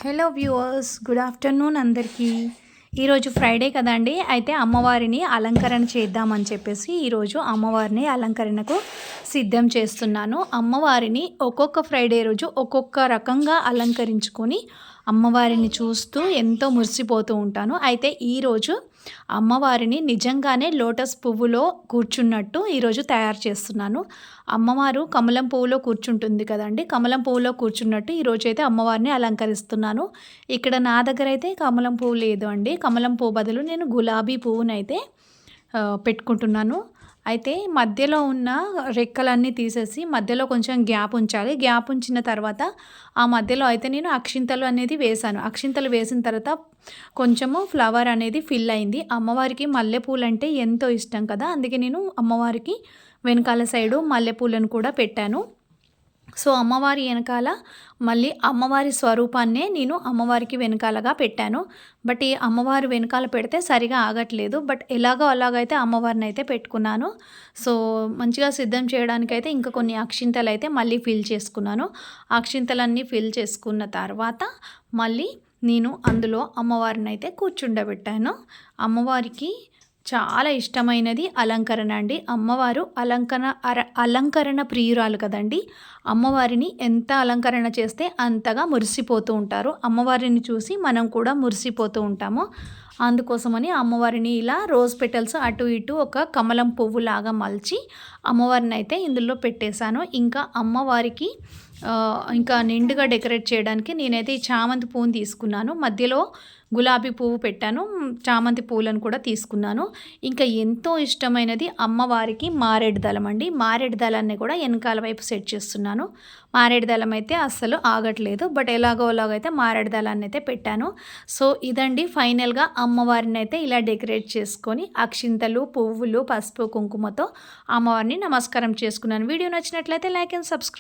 Hello viewers, good afternoon అందరికీ. ఈరోజు Friday కదండి. అయితే అమ్మవారిని అలంకరణ చేద్దామని చెప్పేసి ఈరోజు అమ్మవారిని అలంకరణకు సిద్ధం చేస్తున్నాను. అమ్మవారిని ఒక్కొక్క ఫ్రైడే రోజు ఒక్కొక్క రకంగా అలంకరించుకొని అమ్మవారిని చూస్తూ ఎంతో మురిసిపోతూ ఉంటాను. అయితే ఈరోజు అమ్మవారిని నిజంగానే లోటస్ పువ్వులో కూర్చున్నట్టు ఈరోజు తయారు చేస్తున్నాను. అమ్మవారు కమలం పువ్వులో కూర్చుంటుంది కదండి. కమలం పువ్వులో కూర్చున్నట్టు ఈరోజైతే అమ్మవారిని అలంకరిస్తున్నాను. ఇక్కడ నా దగ్గర అయితే కమలం పువ్వు లేదు అండి. కమలం పువ్వు బదులు నేను గులాబీ పువ్వునైతే పెట్టుకుంటున్నాను. అయితే మధ్యలో ఉన్న రెక్కలన్నీ తీసేసి మధ్యలో కొంచెం గ్యాప్ ఉంచాలి. గ్యాప్ ఉంచిన తర్వాత ఆ మధ్యలో అయితే నేను అక్షింతలు అనేది వేశాను. అక్షింతలు వేసిన తర్వాత కొంచెము ఫ్లవర్ అనేది ఫిల్ అయింది. అమ్మవారికి మల్లెపూలు అంటే ఎంతో ఇష్టం కదా, అందుకే నేను అమ్మవారికి వెనకాల సైడు మల్లెపూలను కూడా పెట్టాను. సో అమ్మవారి వెనకాల మళ్ళీ అమ్మవారి స్వరూపాన్నే నేను అమ్మవారికి వెనకాలగా పెట్టాను. బట్ ఈ అమ్మవారి వెనకాల పెడితే సరిగా ఆగట్లేదు. బట్ ఎలాగో అలాగైతే అమ్మవారిని అయితే పెట్టుకున్నాను. సో మంచిగా సిద్ధం చేయడానికైతే ఇంకా కొన్ని అక్షింతలు అయితే మళ్ళీ ఫిల్ చేసుకున్నాను. అక్షింతలన్నీ ఫిల్ చేసుకున్న తర్వాత మళ్ళీ నేను అందులో అమ్మవారిని అయితే కూర్చుండబెట్టాను. అమ్మవారికి చాలా ఇష్టమైనది అలంకరణ అండి. అమ్మవారు అలంకరణ ప్రియురాలు కదండి. అమ్మవారిని ఎంత అలంకరణ చేస్తే అంతగా మురిసిపోతూ ఉంటారు. అమ్మవారిని చూసి మనం కూడా మురిసిపోతూ ఉంటాము. అందుకోసమని అమ్మవారిని ఇలా రోజ్ పెటల్స్ అటు ఇటు ఒక కమలం పువ్వులాగా మలిచి అమ్మవారిని అయితే ఇందులో పెట్టేశాను. ఇంకా అమ్మవారికి ఇంకా నిండుగా డెకరేట్ చేయడానికి నేనైతే ఈ చామంతి పువ్వుని తీసుకున్నాను. మధ్యలో గులాబీ పువ్వు పెట్టాను. చామంతి పువ్వులను కూడా తీసుకున్నాను. ఇంకా ఎంతో ఇష్టమైనది అమ్మవారికి మారేడు దళం అండి. మారేడు దళాన్ని కూడా వెనకాల వైపు సెట్ చేస్తున్నాను. మారేడు దళం అయితే అస్సలు ఆగట్లేదు. బట్ ఎలాగో అలాగైతే మారేడు దళాన్ని అయితే పెట్టాను. సో ఇదండి ఫైనల్గా అమ్మవారిని అయితే ఇలా డెకరేట్ చేసుకొని అక్షింతలు, పువ్వులు, పసుపు, కుంకుమతో అమ్మవారిని నమస్కారం చేసుకున్నాను. వీడియో నచ్చినట్లయితే లైక్ అండ్ సబ్స్క్రైబ్.